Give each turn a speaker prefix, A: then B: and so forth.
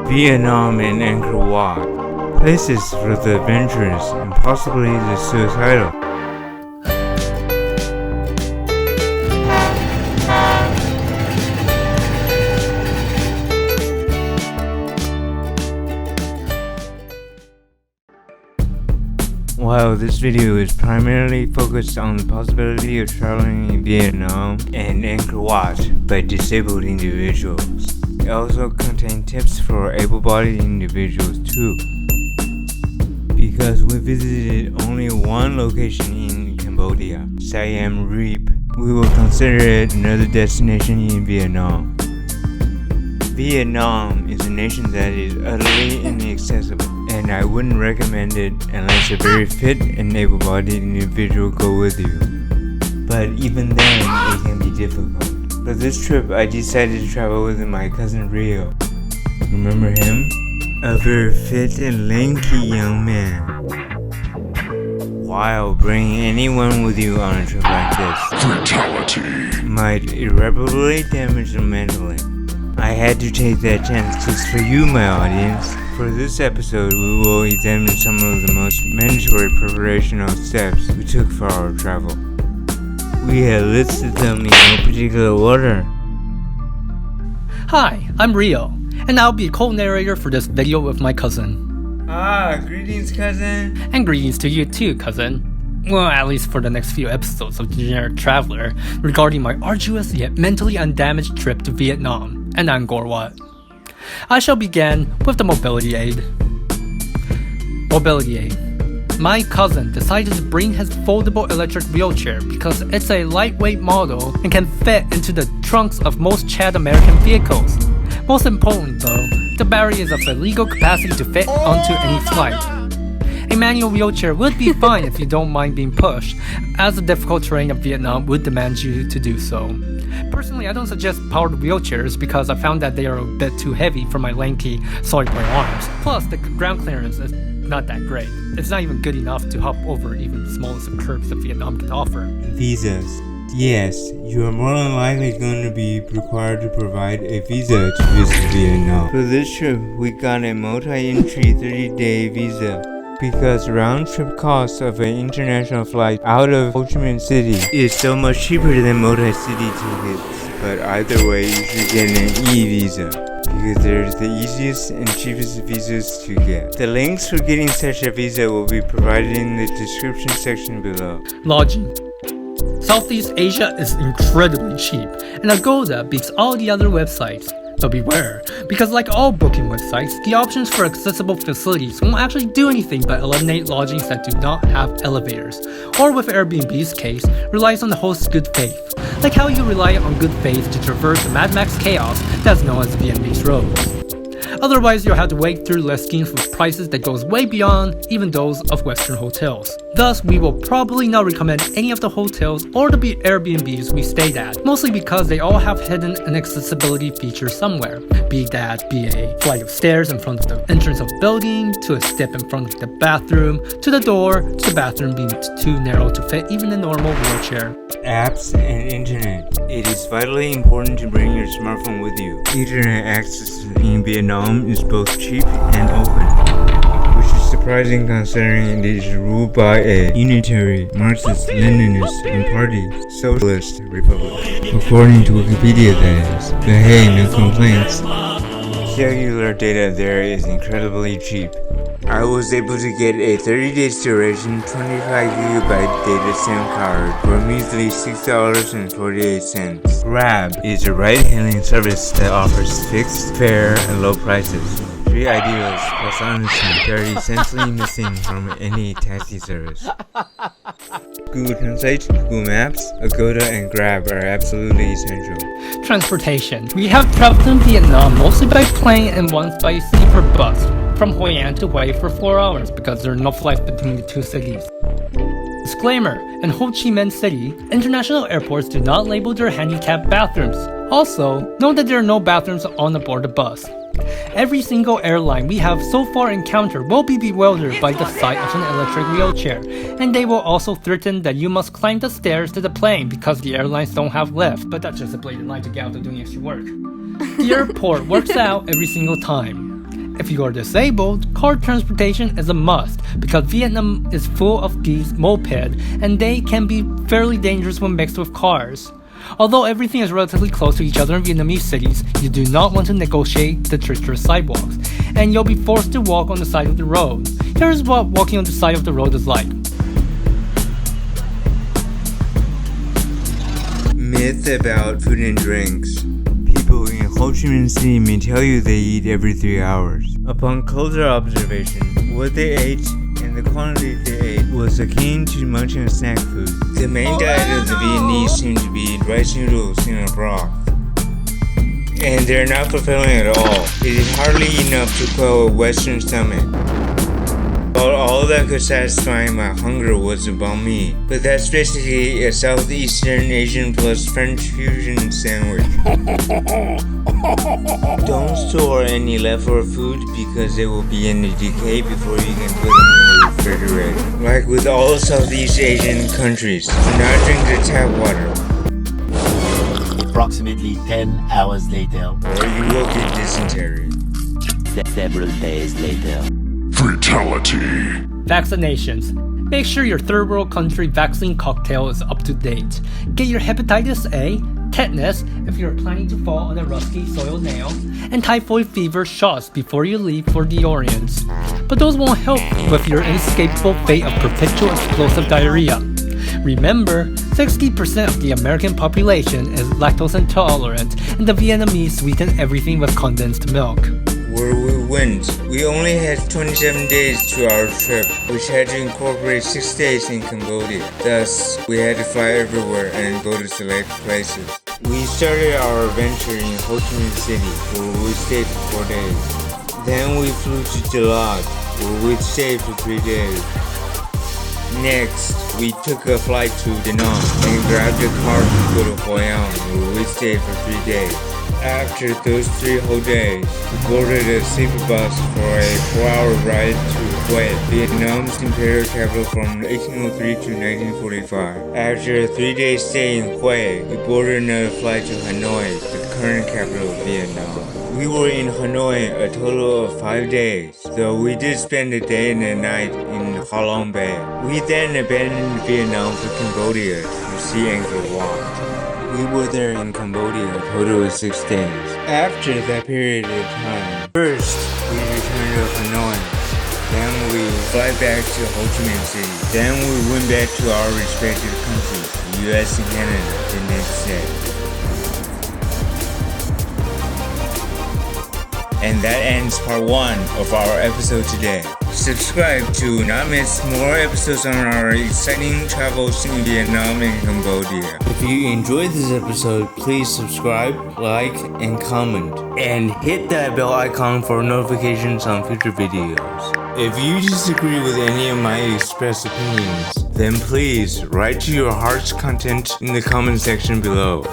A: Vietnam and Angkor Wat, places for the adventurous and possibly the suicidal. While this video is primarily focused on the possibility of traveling in Vietnam and Angkor Wat by disabled individuals, it also contains tips for able-bodied individuals too. Because we visited only one location in Cambodia, Siem Reap, we will consider it another destination in Vietnam. Vietnam is a nation that is utterly inaccessible, and I wouldn't recommend it unless a very fit and able-bodied individual go with you. But even then, it can be difficult. For this trip, I decided to travel with my cousin Rio. Remember him? A very fit and lanky young man. While bringing anyone with you on a trip like this
B: Fatality
A: might irreparably damage them mentally, I had to take that chance just for you, my audience. For this episode, we will examine some of the most mandatory preparational steps we took for our travel. We have listed them in no particular order.
C: Hi, I'm Rio, and I'll be co-narrator for this video with my cousin.
A: Greetings, cousin.
C: And greetings to you too, cousin. Well, at least for the next few episodes of Generic Traveler regarding my arduous yet mentally undamaged trip to Vietnam and Angkor Wat. I shall begin with the mobility aid. Mobility aid. My cousin decided to bring his foldable electric wheelchair because it's a lightweight model and can fit into the trunks of most Chad American vehicles. Most importantly though, the battery is of a legal capacity to fit onto any flight. A manual wheelchair would be fine if you don't mind being pushed, as the difficult terrain of Vietnam would demand you to do so. Personally, I don't suggest powered wheelchairs because I found that they are a bit too heavy for my lanky, solid boy arms. Plus, the ground clearance is not that great. It's not even good enough to hop over even the smallest of curbs that Vietnam can offer.
A: Visas. Yes, you are more than likely going to be required to provide a visa to visit Vietnam. For this trip, we got a multi-entry 30-day visa, because the round-trip cost of an international flight out of Ho Chi Minh City is so much cheaper than multi-city tickets. But either way, you should get an e-visa, because they're the easiest and cheapest visas to get. The links for getting such a visa will be provided in the description section below.
C: Lodging. Southeast Asia is incredibly cheap, and Agoda beats all the other websites. But beware, because like all booking websites, the options for accessible facilities won't actually do anything but eliminate lodgings that do not have elevators, or with Airbnb's case, relies on the host's good faith, like how you rely on good faith to traverse the Mad Max chaos that's known as Vietnamese roads. Otherwise, you'll have to wade through listings with prices that goes way beyond even those of Western hotels. Thus, we will probably not recommend any of the hotels or the Airbnbs we stayed at, mostly because they all have hidden inaccessibility features somewhere, be that be a flight of stairs in front of the entrance of the building, to a step in front of the bathroom, to the door, to the bathroom being too narrow to fit even a normal wheelchair.
A: Apps and internet. It is vitally important to bring your smartphone with you. Internet access in Vietnam is both cheap and open, which is surprising considering it is ruled by a unitary, Marxist-Leninist and party socialist republic. According to Wikipedia, that is. But hey, no complaints. Cellular data there is incredibly cheap. I was able to get a 30-day duration 25GB data SIM card for a measly $6.48. Grab is a ride-hailing service that offers fixed fare and low prices. 3 ideas plus honesty 30 essentially missing from any taxi service. Google Translate, Google Maps, Agoda, and Grab are absolutely essential.
C: Transportation. We have traveled in Vietnam mostly by plane and once by sleeper bus from Hoi An to Hue for 4 hours because there are no flights between the two cities. Disclaimer: in Ho Chi Minh City, international airports do not label their handicapped bathrooms. Also, note that there are no bathrooms on board the bus. Every single airline we have so far encountered will be bewildered by the sight of an electric wheelchair, and they will also threaten that you must climb the stairs to the plane because the airlines don't have lift, but that's just a blatant lie to get out of doing extra work. The airport works out every single time. If you are disabled, car transportation is a must because Vietnam is full of these mopeds and they can be fairly dangerous when mixed with cars. Although everything is relatively close to each other in Vietnamese cities, you do not want to negotiate the treacherous sidewalks, and you'll be forced to walk on the side of the road. Here's what walking on the side of the road is like.
A: Myth about food and drinks. People in Ho Chi Minh City may tell you they eat every 3 hours. Upon closer observation, what they ate and the quantity they ate was akin to munching snack food. The main diet of the Vietnamese seemed to be rice noodles in a broth. And they're not fulfilling at all. It is hardly enough to quell a Western stomach. But all that could satisfy my hunger was the banh mi. But that's basically a Southeastern Asian plus French fusion sandwich. Don't store any leftover food because it will begin to decay before you can put it in the refrigerator. Like with all Southeast Asian countries, do not drink the tap water.
B: Approximately 10 hours later,
A: or you will get dysentery.
B: Several days later.
D: Fatality.
C: Vaccinations. Make sure your third world country vaccine cocktail is up to date. Get your hepatitis A, tetanus if you're planning to fall on a rusty soiled nail, and typhoid fever shots before you leave for the Orients. But those won't help with your inescapable fate of perpetual explosive diarrhea. Remember, 60% of the American population is lactose intolerant, and the Vietnamese sweeten everything with condensed milk.
A: Where we went, we only had 27 days to our trip, which had to incorporate 6 days in Cambodia. Thus, we had to fly everywhere and go to select places. We started our adventure in Ho Chi Minh City, where we stayed for 4 days. Then we flew to Dalat, where we stayed for 3 days. Next, we took a flight to Da Nang and grabbed a car to go to Hoi An, where we stayed for 3 days. After those 3 whole days, we boarded a sleeper bus for a 4-hour ride to Hue, Vietnam's imperial capital from 1803 to 1945. After a 3-day stay in Hue, we boarded another flight to Hanoi, the current capital of Vietnam. We were in Hanoi a total of 5 days, though we did spend a day and a night in Ha Long Bay. We then abandoned Vietnam for Cambodia to see Angkor Wat. We were there in Cambodia a total of 6 days. After that period of time, first we returned to Hanoi, then we fly back to Ho Chi Minh City, then we went back to our respective countries, the US and Canada, the next day. And that ends part 1 of our episode today. Subscribe to not miss more episodes on our exciting travels in Vietnam and Cambodia. If you enjoyed this episode, please subscribe, like, and comment. And hit that bell icon for notifications on future videos. If you disagree with any of my expressed opinions, then please write to your heart's content in the comment section below.